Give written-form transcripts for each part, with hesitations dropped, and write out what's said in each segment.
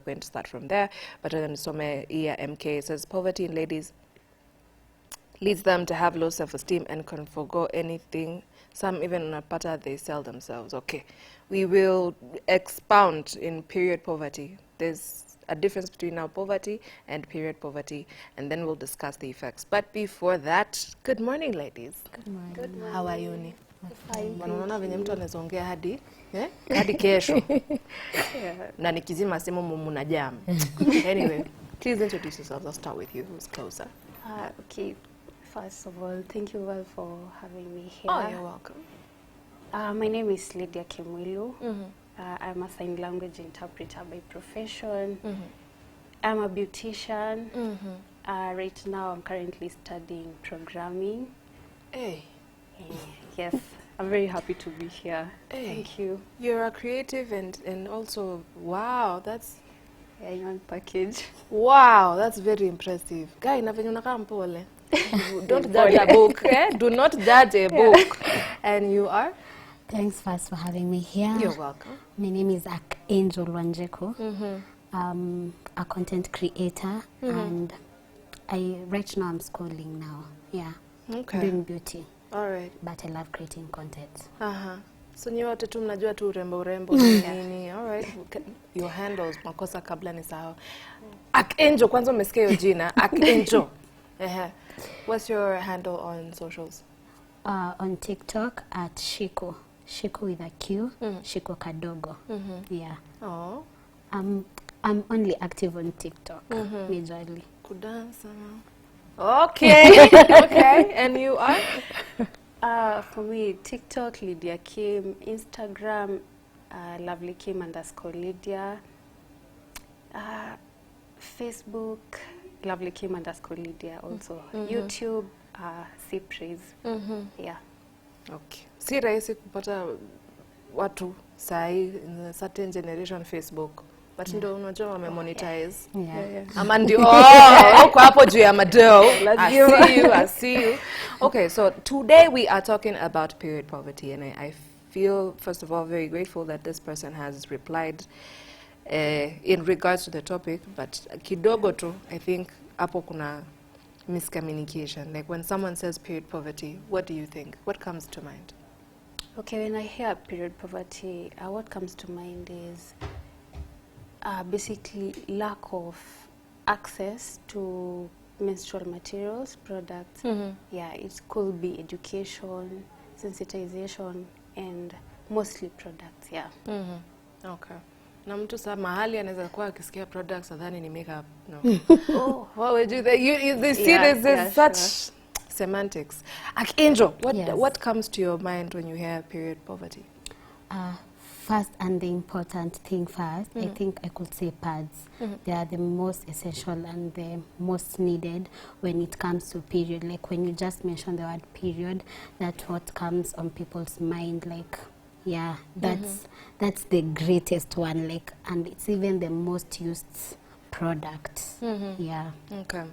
going to start from there. But then some MK says poverty in ladies leads them to have low self-esteem and can forgo anything. Some even on a pattern they sell themselves. Okay, we will expound in period poverty. There's a difference between now poverty and period poverty, and then we'll discuss the effects. But before that, good morning, ladies. Good morning. Good morning. How are you? Ni? Fine. Wanaona venye mtu anaongea hadi hadi kesho. Na nikizima simu muna jam. Anyway, please introduce yourselves. I'll start with you. Who's closer? Okay. First of all, thank you all for having me here. Oh, you're welcome. My name is Lydia Kimwilu. I'm a sign language interpreter by profession. I'm a beautician. Right now, I'm currently studying programming. Hey. Yes, I'm very happy to be here. Hey. Thank you. You're a creative and also, wow, that's... Yeah, young package. Wow, that's very impressive. Guy, na venye unakaa mpole. Don't judge a book. Do not judge a book. And you are? Thanks first for having me here. You're welcome. My name is Angel Wanjeko. A content creator, and right now I'm schooling now. Yeah. Okay. Doing beauty. All right. But I love creating content. So nyi wote tu mnajua tu urembo nini. All right. Your handles makosa kabla nisahau. Angel, kwanza umesikia hiyo jina. Angel. What's your handle on socials? On TikTok at Shiko with a Q, Shiko Kadogo. Yeah. Oh. I'm only active on TikTok, majorly. Kudansa. Okay. Okay. And you are? For me, TikTok, Lydia Kim. Instagram, Lovely Kim _Lydia. Facebook, Lovely Kim _Lydia also. YouTube, C Praise. Yeah. Okay. Si rahisi kupata watu sahi in a certain generation Facebook. But ndo unajua wamemonetize. Ama ndio uko hapo juu ya madeo. I see you. Okay, so today we are talking about period poverty, and I feel first of all very grateful that this person has replied in regards to the topic, but kidogo tu I think hapo kuna miscommunication. Like when someone says period poverty, what do you think? What comes to mind? Okay, when I hear period poverty, what comes to mind is basically lack of access to menstrual materials, products. Yeah, it could be education, sensitization, and mostly products. Yeah. Okay. Na mtu saa mahali anaweza kuwa akisikia products adhani ni makeup. No. What would you think? They see there's such semantics. Angel, what comes to your mind when you hear period poverty? First, and the important thing first, I think I could say pads. They are the most essential and the most needed when it comes to period. Like when you just mention the word period, that's what comes on people's mind. Like, yeah, that's the greatest one. Like, and it's even the most used product. Yeah. Okay.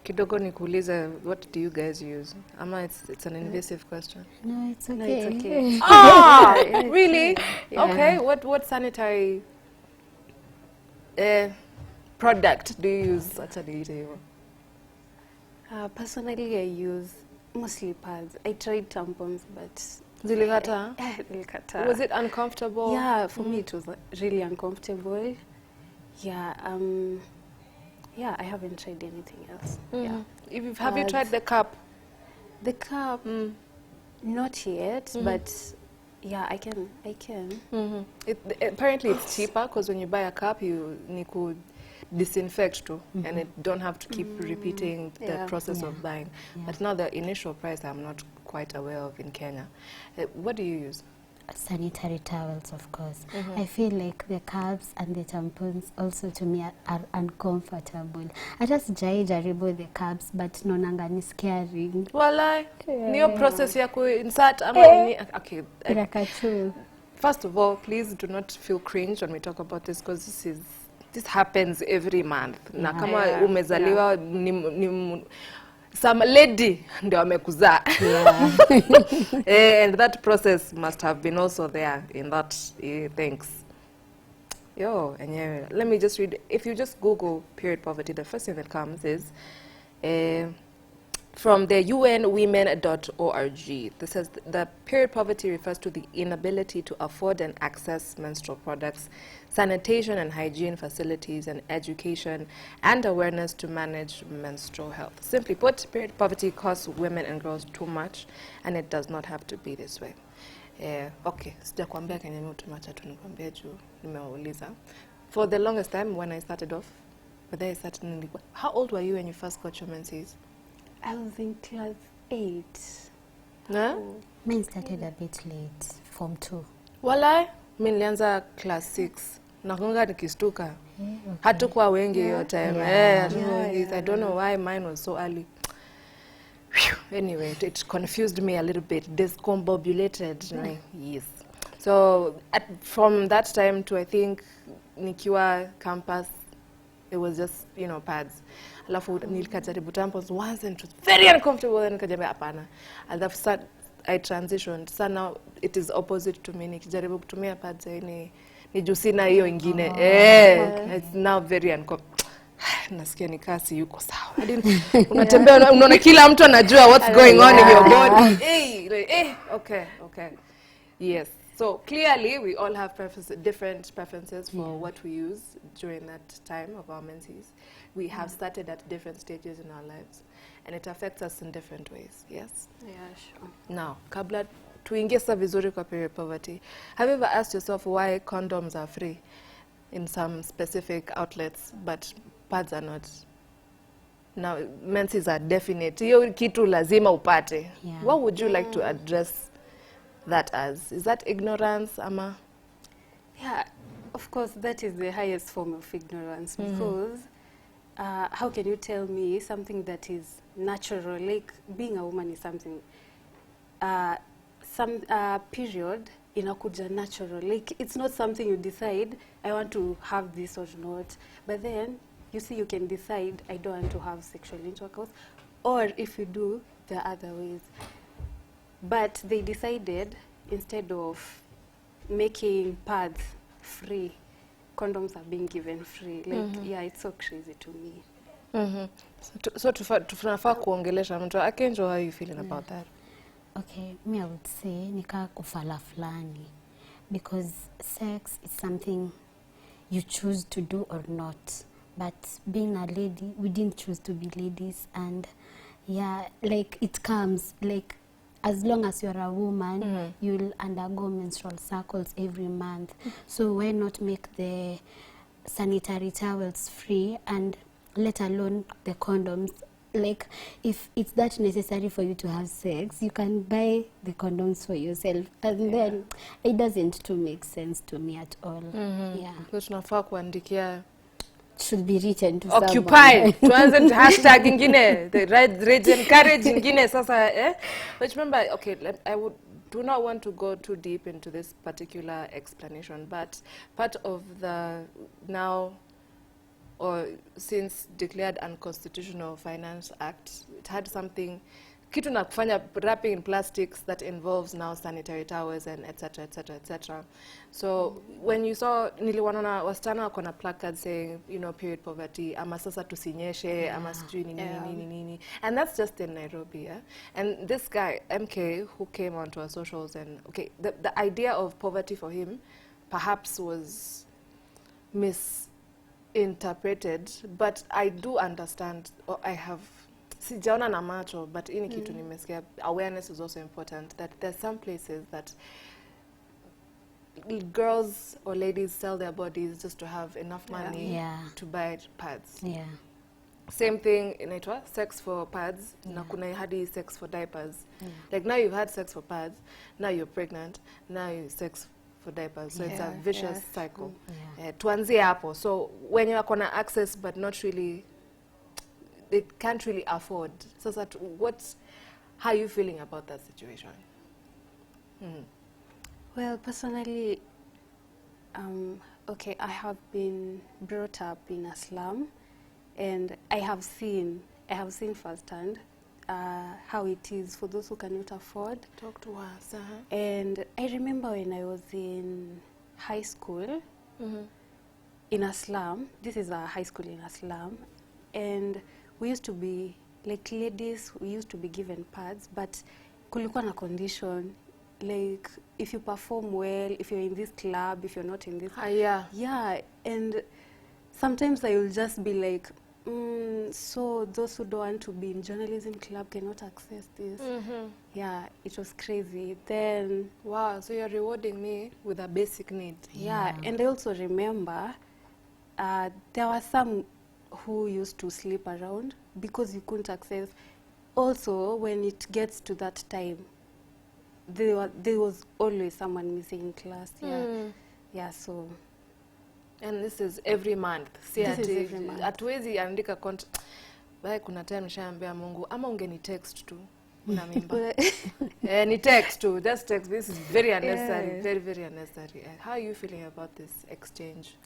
Kidogo nikuulize, what do you guys use? Ama it's an invasive question. No, it's okay. No, it's okay. Really? Yeah. Okay. What sanitary product do you use? Personally, I use mostly pads. I tried tampons, but Zilikata? zilikata. Was it uncomfortable? Yeah, for me it was really uncomfortable. Yeah. Yeah, I haven't tried anything else. Yeah. Have you tried the cup? The cup, not yet, but yeah, I can. Apparently it's cheaper because when you buy a cup, you need to disinfect too, and it don't have to keep repeating the process of buying. But now the initial price I'm not quite aware of in Kenya. What do you use? Sanitary towels, of course. I feel like the cups and the tampons also to me are uncomfortable. I just jaribu the cups, but nonanga ni scary. Walai, niyo process ya insert ama okay. First of all, please do not feel cringe when we talk about this, because this happens every month. Na kama umezaliwa some lady ndio amekuzaa. And that process must have been also there in that thanks. Yo, and let me just read. If you just Google period poverty, the first thing that comes is from the unwomen.org. This says the period poverty refers to the inability to afford and access menstrual products, sanitation and hygiene facilities, and education and awareness to manage menstrual health. Simply put, period poverty costs women and girls too much, and it does not have to be this way. Okay, sijakwambia kenye mtumacha tu nikwambia juu nimeuliza. For the longest time when I started off, how old were you when you first got your menses? I was in class 8. Huh? Mine started a bit late, Form 2. Walai, mimi nilianza class 6. Nakumbuka nikistuka. Hatukuwa wengi hiyo time. I don't know why mine was so early. Anyway, it confused me a little bit. Discombobulated. Yes. So from that time to, I think, nikiwa campus, it was just, pads. Alafu nilikajaribu tampons once and it was very uncomfortable. Then nikajambia hapana. Alafu I transitioned. So now it is opposite to me. Nikijaribu kutumia pads ni jusina hiyo ingine. It's now very uncomfortable. Nasikia ni kasi yuko sawa. Unatembea unaona kila mtu anajua what's going on in your body. Okay. Yes. So clearly we all have different preferences for what we use during that time of our menses. We have started at different stages in our lives and it affects us in different ways. Yes? Yeah, sure. Now, kabla tuingie sasa vizuri kwa period poverty, have you ever asked yourself why condoms are free in some specific outlets but pads are not? Now, menses are definite. Hiyo kitu lazima upate. Yeah. What would you like to address that as? Is that ignorance, Ama? Yeah, of course, that is the highest form of ignorance because how can you tell me something that is natural, like being a woman is something, some period inakuja natural, like it's not something you decide, I want to have this or not, but then you see you can decide, I don't want to have sexual intercourse, or if you do, there are other ways. But they decided, instead of making pads free, condoms are being given free. Like, yeah, it's so crazy to me. So tunafaa kuongelesha mtu. Akenjo, how are you feeling about that? Okay, me I would say nika kufala fulani, because sex is something you choose to do or not. But being a lady, we didn't choose to be ladies, and yeah, like it comes, like as long as you're a woman, you'll undergo menstrual cycles every month. So why not make the sanitary towels free, and let alone the condoms? Like, if it's that necessary for you to have sex, you can buy the condoms for yourself. And then it doesn't to make sense to me at all. Yeah. So tunafaa kuandikia Should be written to occupy. someone. Tuanze hashtag ingine, the rage and courage ingine sasa, Which remember, okay, do not want to go too deep into this particular explanation, but part of the now or since declared unconstitutional Finance Act, it had something kitu na kufanya wrapping in plastics that involves now sanitary towels and etc. So when you saw niliwanona wasichana wako na placards saying, period poverty, ama sasa tusinyeshe, ama sijui nini. And that's just in Nairobi, yeah? And this guy, MK, who came onto our socials, and okay, the idea of poverty for him perhaps was misinterpreted, but I do understand, or I have sijaona na macho, but ini kitu nimesikia, awareness is also important, that there's some places that girls or ladies sell their bodies just to have enough money to buy pads. Yeah. Same thing inaitwa sex for pads, na kuna hadi sex for diapers. Like now you've had sex for pads, now you're pregnant, now you sex for diapers. So it's a vicious cycle. Tuanzie hapo. So when you are access but not really, it can't really afford. So how are you feeling about that situation? Well, personally, okay, I have been brought up in a slum, and I have seen firsthand how it is for those who cannot afford. Talk to us. And I remember when I was in high school, in a slum. This is a high school in a slum, and we used to be like ladies. We used to be given pads, but kulikuwa na condition. Like if you perform well, if you're in this club, if you're not in this, yeah, and sometimes I will just be like, so those who don't want to be in journalism club cannot access this. Yeah, it was crazy. Then wow, so you're rewarding me with a basic need. Yeah, and I also remember there were some who used to sleep around because you couldn't access. Also, when it gets to that time, there was always someone missing in class. Yeah, so. And this is every month. This is every month. Hatuwezi andika contract. Baya kuna time nishaambia Mungu ama ungeni text tu. Una mimba. Ni text tu. Just text. This is very unnecessary. Very, very unnecessary. How are you feeling about this exchange?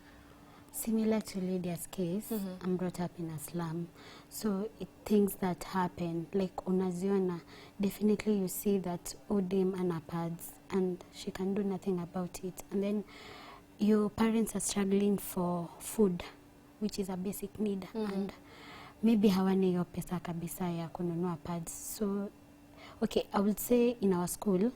Similar to Lydia's case, I'm brought up in a slum. So things that happen, like unaziona, definitely you see that Odem ana pads and she can do nothing about it. And then your parents are struggling for food, which is a basic need. And maybe hawana hiyo pesa kabisa ya kununua pads. So, okay, I would say in our school,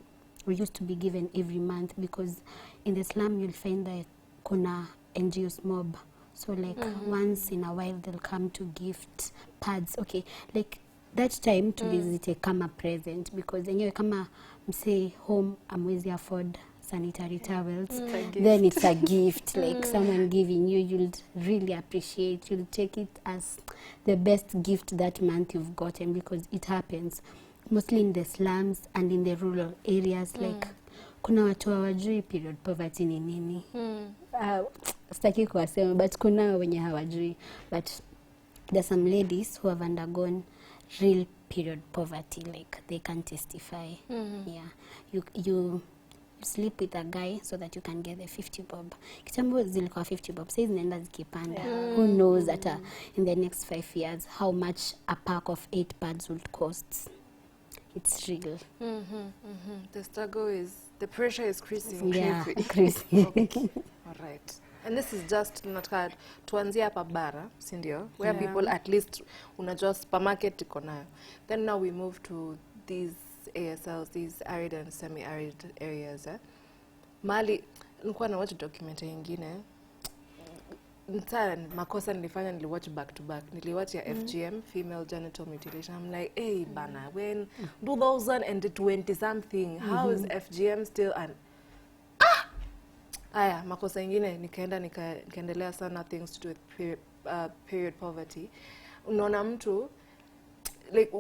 we used to be given every month because in the slum you'll find that kuna NGOs mob. So like once in a while they'll come to gift pads. Okay, like that time to visit a kama present because anyway kama msee home amwezi afford sanitary towels, then it's a gift. Like someone giving you, you'll really appreciate. You'll take it as the best gift that month you've gotten because it happens mostly in the slums and in the rural areas. Like kuna watu hawajui period poverty ni nini. Sitaki kuwasema but kuna wenye hawajui, but there's some ladies who have undergone real period poverty, like they can testify. Yeah, you sleep with a guy so that you can get the 50 bob. Kitambo zilikuwa 50 bob, says nenda zikipanda. Who knows that in the next 5 years how much a pack of 8 pads would cost. It's real. The struggle is, the pressure is increasing. Yeah, increasing. Okay. All right. And this is just not hard. Tuanzia hapa bara, si ndio? Where people at least unajua supermarket iko nayo. Then now we move to these ASLs, these arid and semi-arid areas. Mali, nilikuwa na watch documentary nyingine. Makosa nilifanya, niliwatch back to back. Niliwatch ya FGM, female genital mutilation. I'm like, hey bana, when 2020 something, how is FGM still an aya, makosa ingine nikaendelea sana things to do with period poverty. Unaona mtu like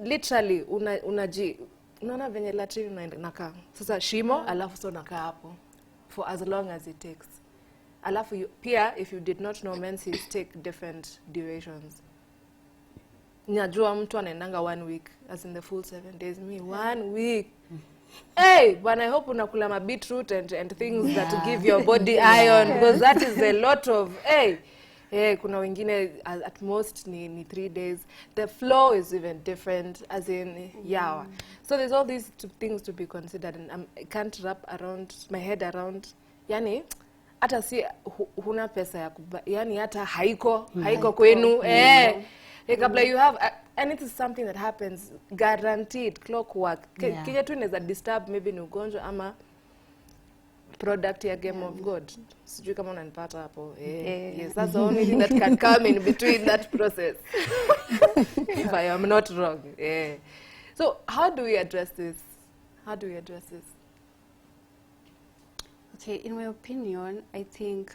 literally unaona venye latrine unakaa. Sasa shimo alafu so unakaa hapo for as long as it takes. Alafu pia if you did not know, menses take different durations. Najua mtu anaendanga 1 week as in the full 7 days. Me 1 week. Hey, but I hope unakula ma beetroot and things that give your body iron, because that is a lot of kuna wengine at most ni 3 days. The flow is even different as in yawa. So there's all these things to be considered, and I can't wrap around my head around. Yani hata si huna pesa ya yani hata haiko kwenu kabla you have and it is something that happens guaranteed clockwork. Kile tu inaweza disturb maybe ni ugonjwa ama product ya Game of God. Sijui kama unanipata hapo. Yes, that's the only thing that can come in between that process. If I am not wrong. So how do we address this? Okay, in my opinion, I think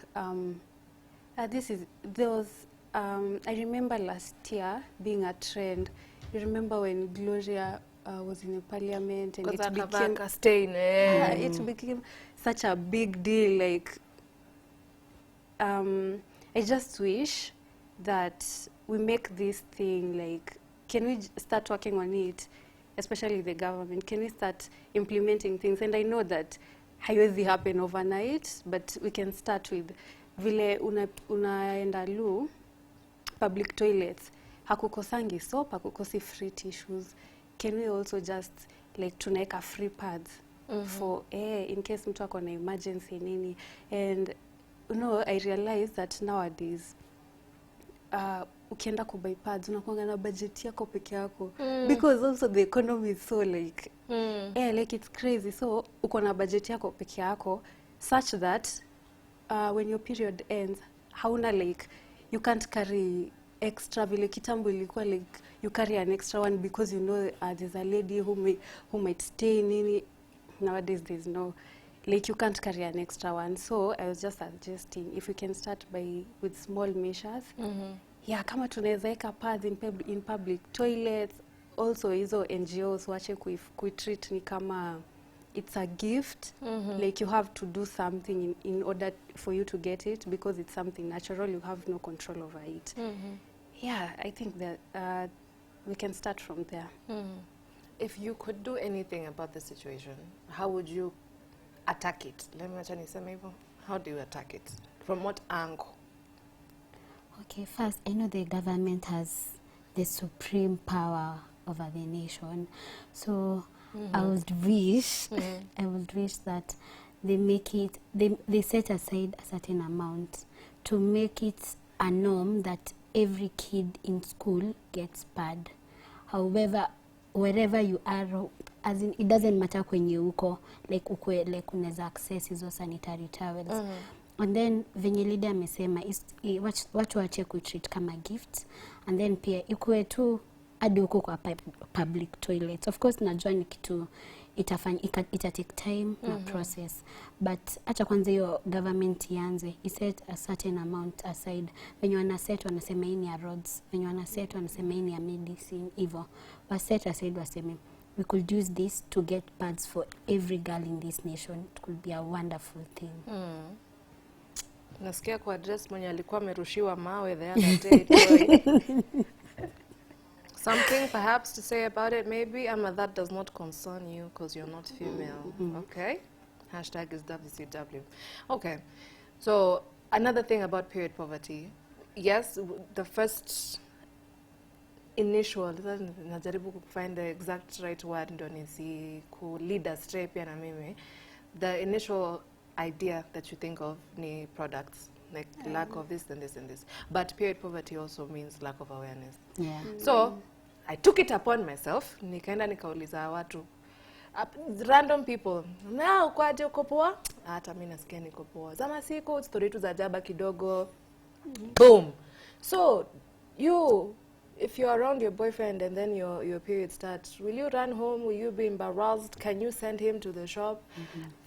I remember last year being a trend. You remember when Gloria was in the parliament and it became a stain. It became such a big deal. Like, I just wish that we make this thing, like, can we start working on it, especially the government? Can we start implementing things? And I know that haiwezi happen overnight, but we can start with vile unaenda lu public toilets, hakukosangi soap, hakukosi free tissues. Can we also just like tunaeka free pads for in case mtu ako na emergency nini? And no, I realize that nowadays ukienda kubuy pads unakuanga na budget yako peke yako because also the economy is so like like it's crazy, so uko na budget yako peke yako such that when your period ends hauna like you can't carry extra vile kitambo ilikuwa like you carry an extra one because you know there's a lady who might stay nini. Nowadays there's no like you can't carry an extra one, so I was just suggesting if we can start with small measures. Yeah, kama tunaweza weka pads in public toilets, also hizo NGOs wache kuitreat ni kama it's a gift. Like you have to do something in order for you to get it because it's something natural, you have no control over it. Yeah, I think that we can start from there. If you could do anything about the situation, how would you attack it? Let me niseme hivyo. How do you attack it? From what angle? Okay, first, I know the government has the supreme power over the nation. So I would wish that they make it, they set aside a certain amount to make it a norm that every kid in school gets pad. However, wherever you are, as in, it doesn't matter kwenye uko, like ukwe, like unaweza access hizo sanitary towels. And then venye leader amesema watu wache kutreat kama gifts, and then pia ikuwe tu hadi huko kwa public toilets. Of course najua ni kitu ita take time na process, but acha kwanza hiyo government ianze iset a certain amount aside. Venye wanaset wanasema hii ni ya roads, venye wanaset wanasema hii ni ya medicine, hivyo waset aside waseme we could use this to get pads for every girl in this nation. It could be a wonderful thing. Nasikia kwa address mwenye alikuwa amerushiwa mawe the other day. Something perhaps to say about it, maybe, Ama, that does not concern you because you're not female. Okay? Hashtag is WCW. Okay. So, another thing about period poverty. Yes, the first initial, najaribu find the exact right word ndo nisi ku lead astray pia na mimi. The initial idea that you think of ni products, like lack of this and this and this. But period poverty also means lack of awareness. Yeah. So I took it upon myself, nikaenda nikauliza watu, random people, na ukwaje uko poa? Hata mimi nasikia niko poa. Zama siku story tu za jaba kidogo. Boom. So if you're around your boyfriend and then your period starts, will you run home? Will you be embarrassed? Can you send him to the shop?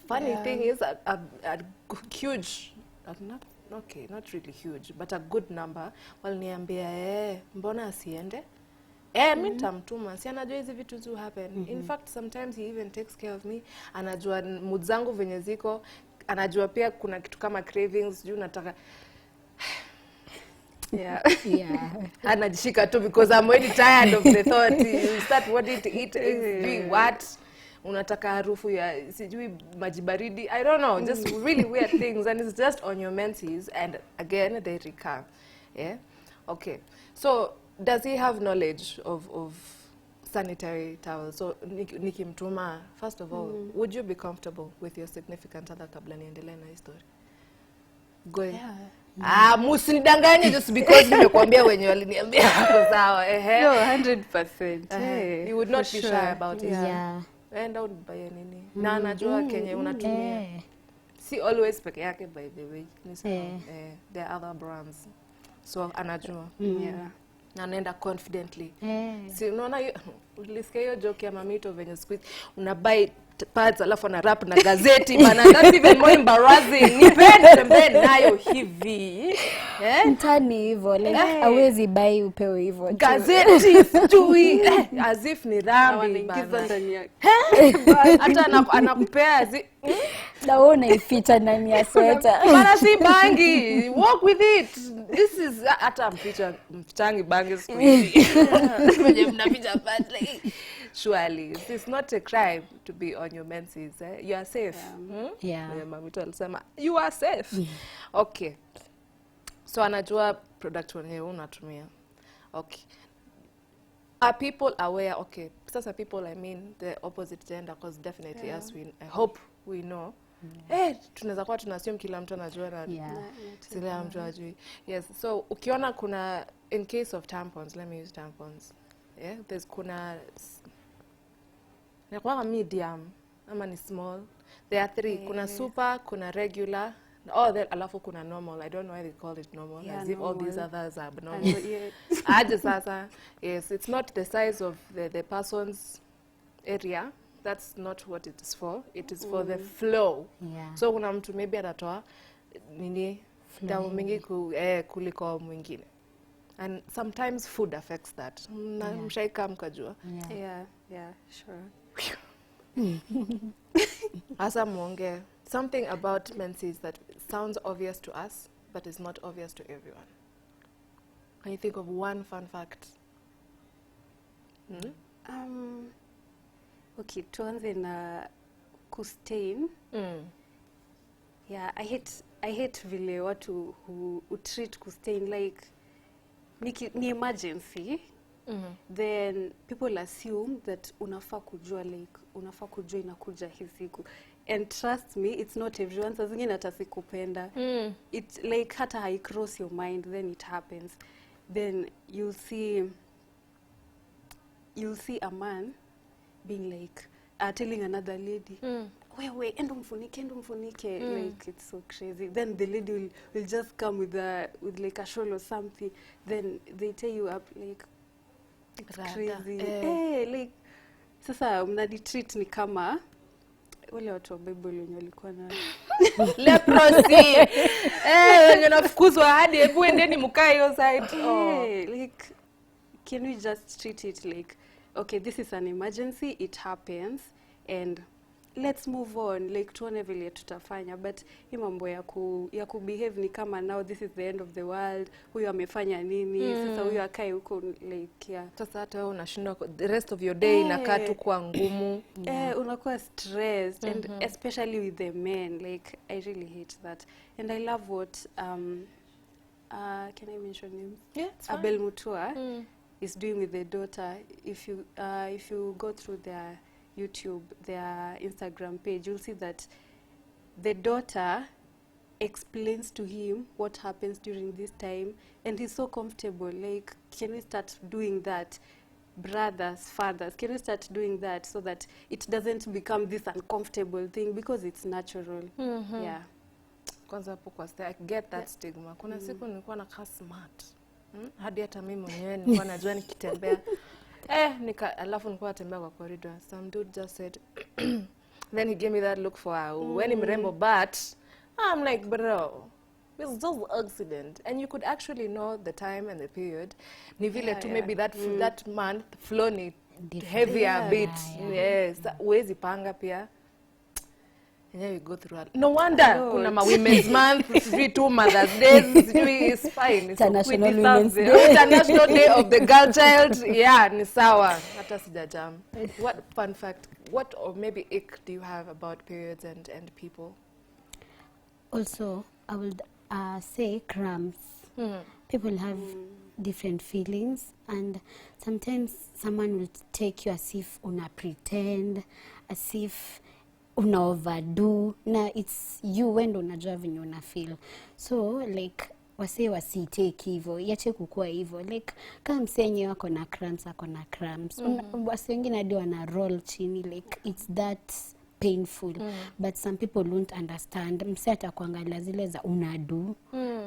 Funny thing is a huge, not really huge, but a good number, waliniambia mbona asiende? Mimi nitamtuma, si anajua hizi vitu zu happen. In fact, sometimes he even takes care of me. Anajua mood zangu venye ziko, anajua pia kuna kitu kama cravings, juu nataka yeah. Anajishika tu because I'm already tired of the thought. You start wanting to eat what? Unataka harufu ya sijui maji baridi. I don't know, just really weird things, and it's just on your menses, and again they recur. Yeah. Okay. So does he have knowledge of sanitary towels? So nikimtuma, first of all, would you be comfortable with your significant other kabla niendelee na story? Go ahead. Yeah. Musinidanganye just because nimekuambia wenye waliniambia hapo sawa. No, 100%. You would not be shy about it. Yeah. Enda ubaye nini. Na anajua Kenya unatumia. Si always peke yake by the way. There are other brands. So anajua. Yeah. Na nenda confidently. Si unaona ulisikia hiyo joke ya mamito venye squeeze unabuy pads alafu na rap na gazeti bana, that's even more embarrassing. Nipende nayo hivi. Mtani hivyo like hawezi buy upewe hivyo. Gazeti sijui as if ni rambi bana. Ndani yake. Hata anakupea na wewe unaificha ndani ya sweta. Bana si bangi. Walk with it. This is hata mfichangi bangi siku hizi. Wenye mnaficha pads like surely it's not a crime to be on your menses. You are safe. Yeah. Mamito alisema you are safe. Okay. So anajua product wenyewe unatumia. Okay. Are people aware? Okay. Sasa people, I mean the opposite gender, because definitely as I hope we know tunaweza kuwa tunasema kila mtu anajua na Yeah. kila mtu ajui. Yes, so ukiona kuna, in case of tampons, let me use tampons. Yeah, there's kuna kwa medium ama ni small. There are 3. Kuna super, kuna regular, alafu kuna normal. I don't know why they call it normal, as if all these others are abnormal. Aje sasa, yes, it's not the size of the person's area. That's not what it is for. It is for the flow. Yeah. So kuna mtu maybe anatoa nini damu mingi kuliko mwingine. And sometimes food affects that. Mshaika mkajua. Yeah, sure. Asa muonge. Something about menses that sounds obvious to us, but is not obvious to everyone. Can you think of one fun fact? Okay, tuanze na kustain. Yeah, I hate vile watu who treat kustain like ni emergency. Then people assume that unafaa kujua inakuja hii siku. And trust me, it's not everyone. Saa zingine hata sikupenda. It like hata hai cross your mind, then it happens. Then you'll see a man being like telling another lady, wewe endo mfunike. Like it's so crazy. Then the lady will just come with like a shawl or something. Then they tie you up like it's crazy. Like sasa mnadi-treat ni kama wale watu wa Bible wenye walikuwa na leprosy. Wenye nafukuzwa hadi hebu endeni mkae hiyo side. Like can we just treat it like, okay, this is an emergency, it happens, and let's move on, like tuone vile tutafanya. But hii mambo ya kubehave ni kama now this is the end of the world, huyu amefanya nini, sasa huyu akae huko like Sasa hata wewe unashindwa the rest of your day inakaa tu kwa ngumu. Unakuwa stressed, and especially with the men, like I really hate that. And I love what can I mention him? Yeah, Abel Mutua is doing with the daughter. If you go through their YouTube, their Instagram page, you'll see that the daughter explains to him what happens during this time, and he's so comfortable. Like, can we start doing that? Brothers, fathers, can we start doing that so that it doesn't become this uncomfortable thing, because it's natural. Yeah. Kwanza hapo kwa I get that stigma. Kuna siku nilikuwa nakaa smart. Hadi hata mimi mwenyewe nilikuwa najua nikitembea. Alafu nilikuwa natembea kwa corridor. Some dude just said, then he gave me that look for when he mrembo, but I'm like, bro, it's just accident. And you could actually know the time and the period. Ni vile tu maybe that month flow ni heavier a bit. Yes, uwezi panga pia. And then we go through no wonder kuna women's month, 2 Mother's Days, is fine. International Women's Day. International Day of the Girl Child. Yeah, ni sawa. Hata sijajam. What fun fact, what or maybe ick do you have about periods and people? Also, I would say cramps. People have different feelings, and sometimes someone will take you as if una pretend, as if una overdo, na it's you when unajua venye una feel. So like wasi take hivyo, yache kukua hivyo. Like kama msenye wako na cramps, wasi wengine hadi wana roll chini, like it's that painful. But some people won't understand. Mse atakuangalia zile za unadu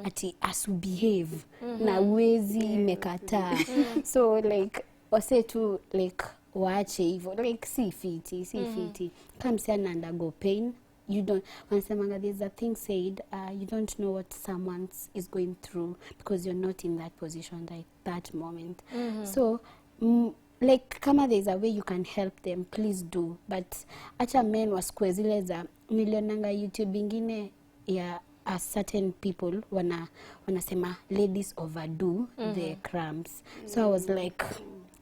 ati asubehave na uwezi imekataa. So like wase tu like waache hivyo, like si fiti. Kama mse ana undergo pain, you don't, wanasemanga there's a thing said, you don't know what someone is going through because you're not in that position like that moment. So like kama there's a way you can help them, please do. But acha men wasikue zile za milionanga YouTube ingine ya certain people wanasema ladies overdo the cramps. So I was like,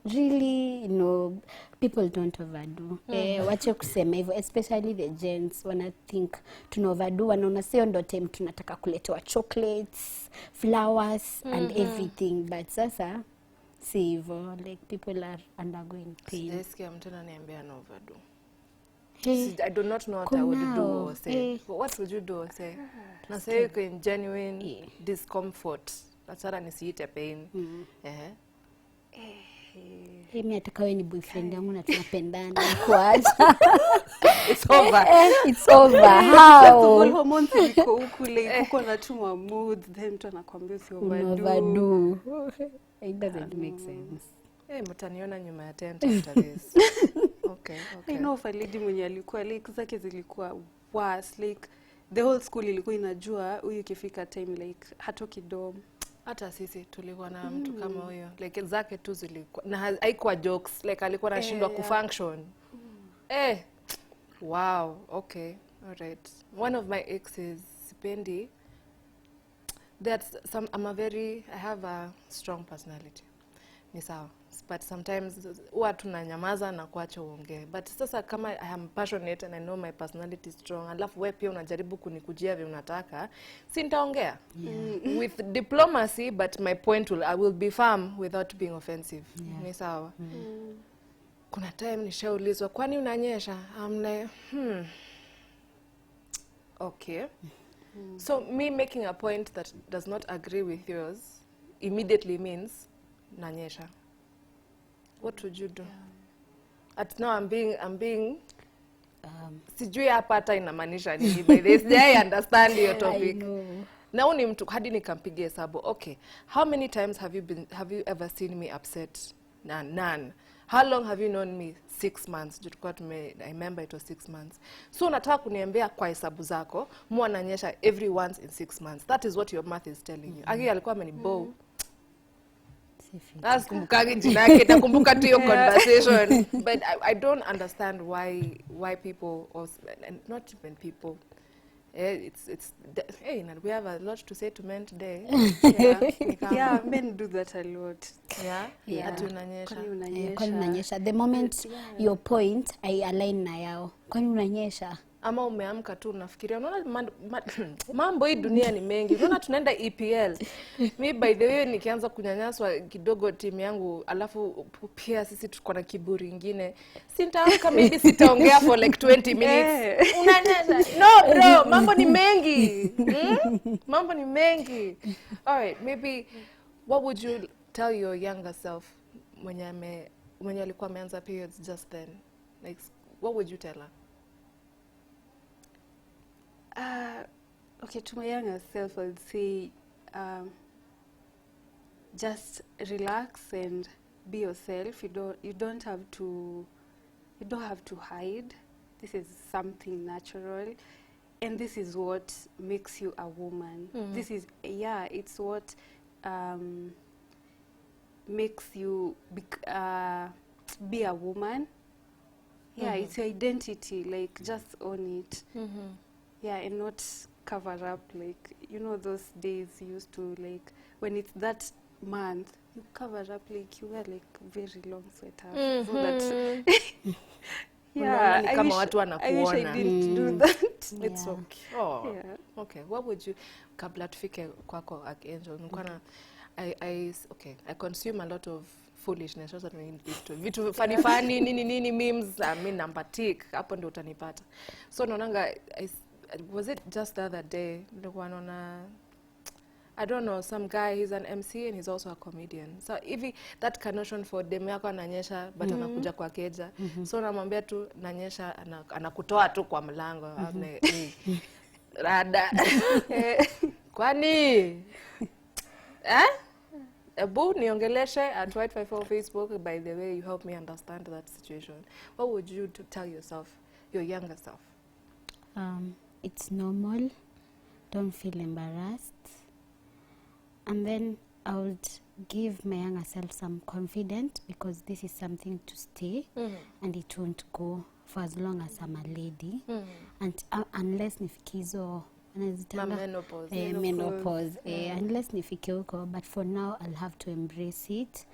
really, no, people don't overdo. Wache kusema hivyo, especially the gents wanna think tuna overdo, wanaona sio ndo time tunataka kuletewa chocolates, flowers and everything. But sasa si hivyo, like people are undergoing pain. Sijasikia mtu ananiambia na overdo. I do not know what I would do or say. But what would you do or say? Na say you in genuine discomfort. That's what I nisiite pain. Mimi nataka wewe ni boyfriend yangu na tunapendana kuacha. It's over. It's over. How? Hormones ziko huku like uko na tuma moods then mtu anakuambia si overdo. It doesn't make sense. Mtaniona nyuma ya tent after this. Okay. I know of a lady mwenye alikuwa like zake zilikuwa worse like the whole school ilikuwa inajua huyu ikifika time like hatoki dom. Hata sisi tulikuwa na mtu kama huyo like zake tu zilikuwa na haikuwa jokes like alikuwa anashindwa kufunction. Wow, okay. All right. One of my exes sipendi I have a strong personality. Ni sawa. But sometimes huwa tunanyamaza na kuacha uongee. But sasa kama I am passionate and I know my personality is strong, alafu wewe pia unajaribu kunikujia vile unataka, si nitaongea. With diplomacy, but my point I will be firm without being offensive. Ni sawa. Kuna time nishaulizwa, kwani unanyesha? I'm like, okay. So me making a point that does not agree with yours immediately means nanyesha. What would you do? At now I'm being sijui hapa hata inamaanisha nini by this day. I understand your topic. Now ni mtu hadi nikampigia hesabu. Okay, how many times have you ever seen me upset? None. How long have you known me? 6 months. I remember it was 6 months. So nataka kuniambia kwa hesabu zako mwa nanyesha every once in 6 months. That is what your math is telling you. Agi alikuwa amenibow. That's kumbukagi jina yake nakumbuka tu hiyo conversation. But I don't understand why people and not even people. We have a lot to say to men today. Yeah, men do that a lot. Ati unanyesha. Kwani unanyesha. The moment your point I align na yao. Kwani unanyesha. Ama umeamka tu unafikiria unaona mambo hii dunia ni mengi. Unaona tunaenda EPL. Me by the way nikianza kunyanyaswa kidogo timu yangu alafu pia sisi tuko na kiburi ingine. Sitaamka maybe sitaongea for like 20 minutes. Unanyesha. No bro, mambo ni mengi. Mambo ni mengi. All right, maybe what would you tell your younger self when alikuwa ameanza periods just then? Like what would you tell her? Okay, to my younger self, I'd say just relax and be yourself. You don't have to hide. This is something natural, and this is what makes you a woman. This is it's what makes you be a woman. It's your identity. Like just own it. And not cover up, like, you know, those days you used to, like, when it's that month, you cover up, like, you wear, like, very long sweaters. So that, I wish I didn't do that. It's okay. Okay, what would you, kabla tufike kwako Angel, I consume a lot of foolishness. Sasa vitu funny nini memes, number tick, hapo ndio utanipata. So naonanga was it just the other day I don't know, some guy, he's an MC and he's also a comedian. So if that connotation for dem yako ananyesha but anakuja kwa keja. So namwambia tu nanyesha anakutoa tu kwa mlango. Rada. Kwani? Ebu niongeleshe at Y254 Facebook. By the way, you help me understand that situation. What would you tell yourself, your younger self? It's normal. Don't feel embarrassed. And then I would give my younger self some confidence because this is something to stay and it won't go for as long as I'm a lady. And unless nifikizo menopause. Unless nifike huko, but for now I'll have to embrace it.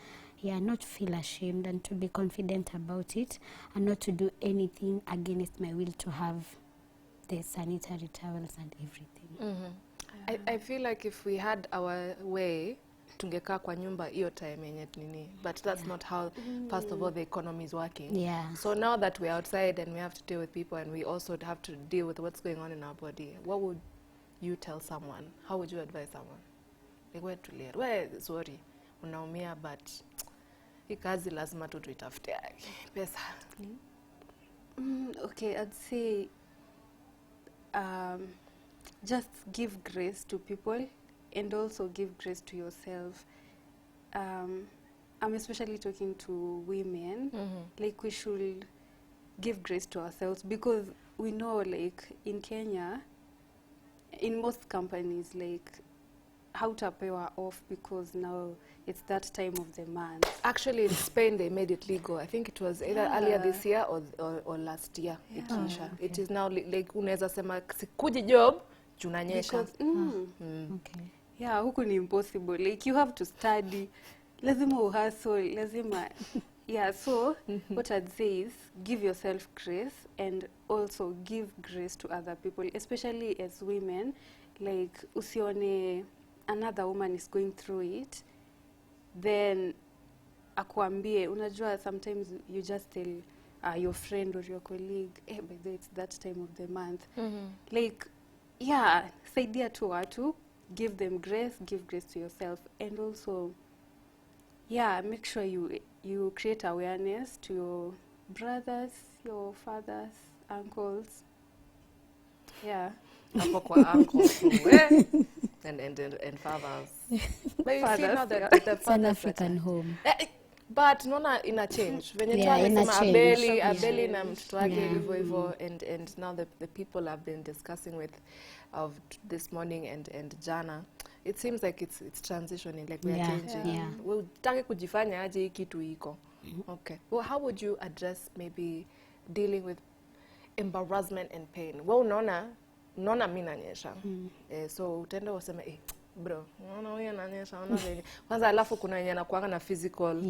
Not feel ashamed and to be confident about it and not to do anything against my will to have the sanitary towels and everything. I feel like if we had our way, tungekaa kwa nyumba hiyo time yenye nini, but that's not how first of all the economy is working. So now that we're outside and we have to deal with people and we also have to deal with what's going on in our body, what would you tell someone? How would you advise someone? Like, wewe sorry unaumia, but hii kazi lazima tu tuitafute pesa. Okay, I'd say just give grace to people and also give grace to yourself. I'm especially talking to women. Like, we should give grace to ourselves, because we know, like, in Kenya, in most companies, like, hautapewa off because now it's that time of the month. Actually, in Spain, they made it legal. I think it was either earlier this year or last year. Okay. It is now like unaweza sema sikuji job junanyesha. Okay. Yeah, huku ni impossible. Like, you have to study. Lazima uhustle, lazima. Yeah, so what I'd say is give yourself grace and also give grace to other people, especially as women. Like, usione another woman is going through it, then akuambie, unajua, sometimes you just tell your friend or your colleague, by the way, it's that time of the month. Like, yeah, saidia tu watu, give them grace, give grace to yourself, and also, yeah, make sure you create awareness to your brothers, your fathers, uncles. Yeah. Hapo kwa uncles and fathers. But you see now that the It's an African home. But naona ina change. Venye tu amesema Abeli na mtoto wake hivyo and now the people I've been discussing with of this morning and jana, it seems like it's transitioning, like we are changing. We'll take kujifanya aje hii kitu iko. Okay. Well, how would you address maybe dealing with embarrassment and pain? Well, unaona mimi nanyesha. So utaenda useme bro, unaona huyu ananyesha, unaona vile. Kwanza alafu kuna wenye anakuanga na physical,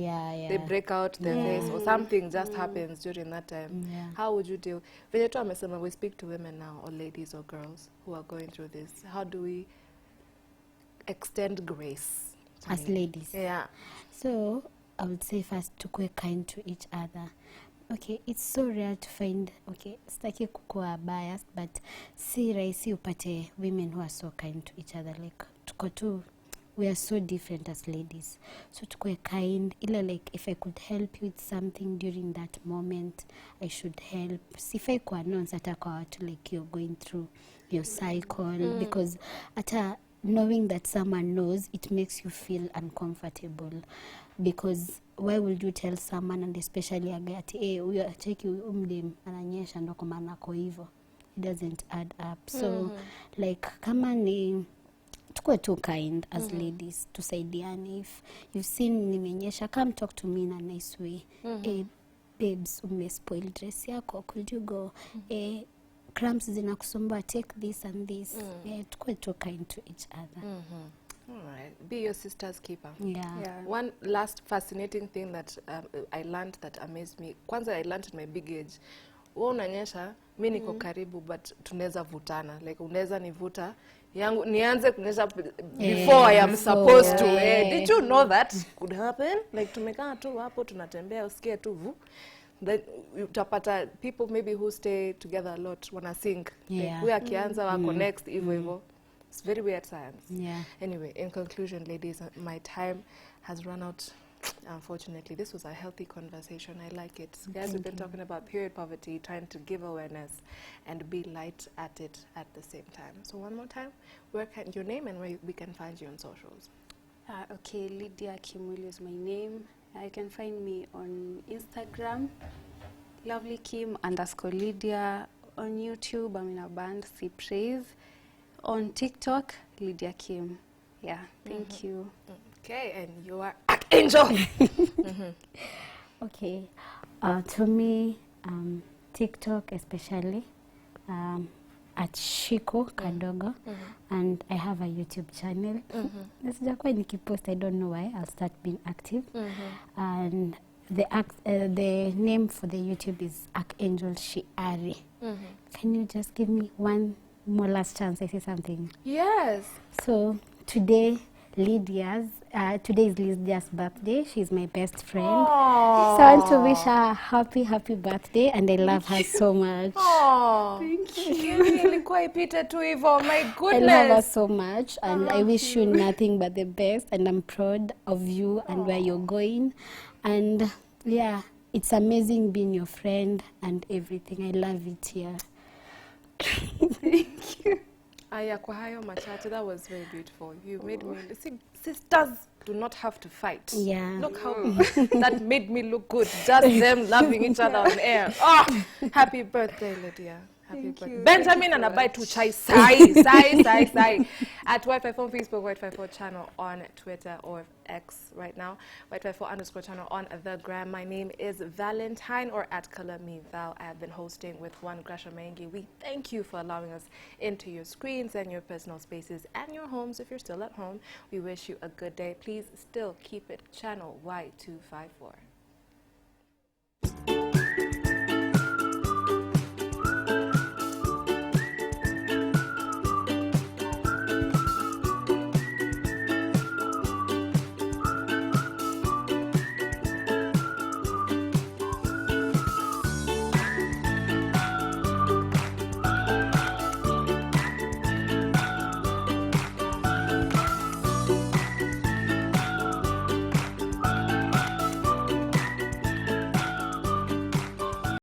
they break out their face or something just happens during that time. How would you deal? Venye tu amesema, we speak to women now, or ladies or girls who are going through this. How do we extend grace as ladies? So I would say first, tukue kind to each other. Okay, it's so rare to find, okay, sitaki kukua biased, but si rahisi upate women who are so kind to each other. Like, tuko tu, we are so different as ladies. So tukue kind, ila like, if I could help you with something during that moment, I should help. Sifai ku announce ata kwa watu like you're going through your cycle, because ata knowing that someone knows, it makes you feel uncomfortable. Because why would you tell someone, and especially a guy, huyo acheki umdem ananyesha ndo kwa maana ako hivyo? It doesn't add up. So like, kama ni tukue too kind as ladies, tusaidiane. If you've seen nimenyesha, come talk to me in a nice way. Babes, umespoil dress yako, could you go? Cramps zinakusumbua, take this and this. Tukue too kind to each other. All right. Be your sister's keeper. One last fascinating thing that I learned that amazed me. Kwanza I learned at my big age. Wewe unanyesha, mimi niko karibu, but tunaweza vutana. Like, unaweza nivuta yangu nianze kunyesha before I am supposed to. Did you know that could happen? Like, tumekaa tu hapo tunatembea, usikie tu vu. Then utapata people maybe who stay together a lot wanna sing. Like, huyu akianza wako next hivyo. It's very weird science. Anyway, in conclusion, ladies, my time has run out. Unfortunately, this was a healthy conversation. I like it. Guys, we've been talking about period poverty, trying to give awareness and be light at it at the same time. So one more time, where can your name and where we can find you on socials? Okay, Lydia Kimwilu is my name. You can find me on Instagram, lovelykim_Lydia. On YouTube, I'm in a band, See Praise. On TikTok, Lydia Kim. Yeah, thank you. Okay, and you are Angel. Okay, to me, TikTok especially, at Shiko Kadogo, and I have a YouTube channel. Sijakuwa nikipost, I don't know why. I'll start being active. And the name for the YouTube is Archangel Shiari. Can you just give me one more last chance? I say something. Yes. So today, Lydia's. Today is Lydia's birthday. She's my best friend. Aww. So I want to wish her a happy birthday, and I love her so much. Thank you. Ilikuwa ipite tu hivyo. My I goodness. love her so much, and I wish you nothing but the best, and I'm proud of you and where you're going. And yeah, it's amazing being your friend and everything. I love it here. Thank you. Aya, kwa hayo machache, that was very beautiful. You made me, see, sisters do not have to fight. Yeah. Look how that made me look good. Just them loving each other on air. Oh, happy birthday, Lydia. Happy birthday. you. Benjamin and I buy two chai. Sai. At Y254 Facebook, Y254 channel on Twitter or X right now. Y254 _ channel on the gram. My name is Valentine or at Color Me Val. I have been hosting with One Grasha Mengi. We thank you for allowing us into your screens and your personal spaces and your homes if you're still at home. We wish you a good day. Please still keep it channel Y254.